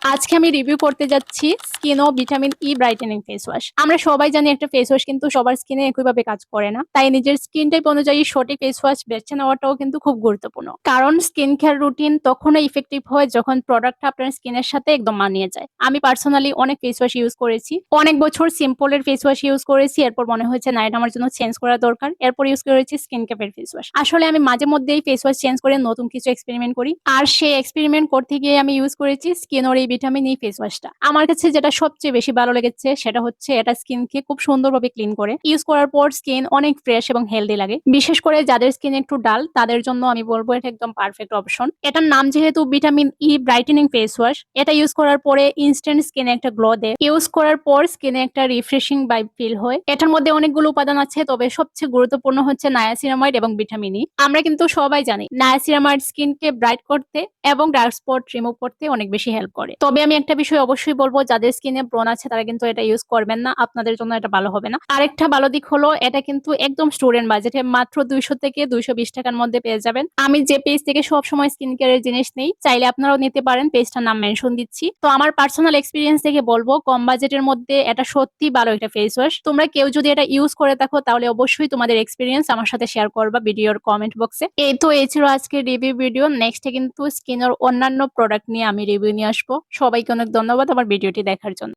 আজকে আমি রিভিউ করতে যাচ্ছি স্কিন ও vitamin E brightening face wash. আমরা সবাই জানি একটা ফেস ওয়াশ কিন্তু সবার স্কিনে একইভাবে কাজ করে না, তাই নিজের স্কিন টাইপ অনুযায়ী সঠিক ফেস ওয়াশ বেছে নেওয়াটাও কিন্তু খুব গুরুত্বপূর্ণ। কারণ স্কিন কেয়ার রুটিন তখনই ইফেক্টিভ হয় যখন প্রোডাক্টটা আপনার স্কিনের সাথে একদম মানিয়ে যায়। আমি পার্সোনালি অনেক ফেস ওয়াশ ইউজ করেছি, অনেক বছর সিম্পলের ফেস ওয়াশ ইউজ করেছি, এরপর মনে হয়েছে না এটা আমার জন্য চেঞ্জ করা দরকার, এরপর ইউজ করেছি স্কিন ক্যাপের ফেস ওয়াশ। আসলে আমি মাঝে মধ্যেই ফেস ওয়াশ চেঞ্জ করে নতুন কিছু এক্সপেরিমেন্ট করি, আর সেই এক্সপেরিমেন্ট করতে গিয়ে আমি ইউজ করেছি স্কিনোর এই ভিটামিন ই ফেস ওয়াশটা। আমার কাছে যেটা সবচেয়ে বেশি ভালো লেগেছে সেটা হচ্ছে এটা স্কিনকে খুব সুন্দরভাবে ক্লিন করে। ইউজ করার পর স্কিন অনেক ফ্রেশ এবং হেলদি লাগে। বিশেষ করে যাদের স্কিন একটু ডাল তাদের জন্য আমি বলবো এটা একদম পারফেক্ট অপশন। এটার নাম যেহেতু vitamin E brightening face wash, এটা ইউজ করার পরে ইনস্ট্যান্ট স্কিনে একটা গ্লো দেয়। ইউজ করার পর স্কিনে একটা রিফ্রেশিং ভাইব ফিল হয়। এটার মধ্যে অনেকগুলো উপাদান আছে, তবে সবচেয়ে গুরুত্বপূর্ণ হচ্ছে নায়াসিনামাইড এবং ভিটামিন ই। আমরা কিন্তু সবাই জানি নায়াসিনামাইড স্কিনকে ব্রাইট করতে এবং ডার্ক স্পট রিমুভ করতে অনেক বেশি হেল্প করে। তবে আমি একটা বিষয় অবশ্যই বলবো, যাদের স্কিনে ব্রণ আছে তারা কিন্তু এটা ইউজ করবেন না, আপনাদের জন্য এটা ভালো হবে না। আরেকটা ভালো দিক হলো এটা কিন্তু একদম স্টুডেন্ট বাজেটে মাত্র 200 থেকে 220 টাকার মধ্যে পেয়ে যাবেন। আমি যে পেজ থেকে সব সময় স্কিন কেয়ারের জিনিস নেই, চাইলে আপনারাও নিতে পারেন, পেজটার নাম মেনশন দিচ্ছি। তো আমার পার্সোনাল এক্সপিরিয়েন্স থেকে বলবো কম বাজেটের মধ্যে এটা সত্যি ভালো একটা ফেস ওয়াশ। তোমরা কেউ যদি এটা ইউজ করে থাকো তাহলে অবশ্যই তোমাদের এক্সপিরিয়েন্স আমার সাথে শেয়ার করবা ভিডিওর কমেন্ট বক্সে। এই ছিল আজকের রিভিউ ভিডিও। নেক্সটে কিন্তু স্কিনের অন্যান্য প্রোডাক্ট নিয়ে আমি রিভিউ নিয়ে আসবো। সবাইকে অনেক ধন্যবাদ আমার ভিডিওটি দেখার জন্য।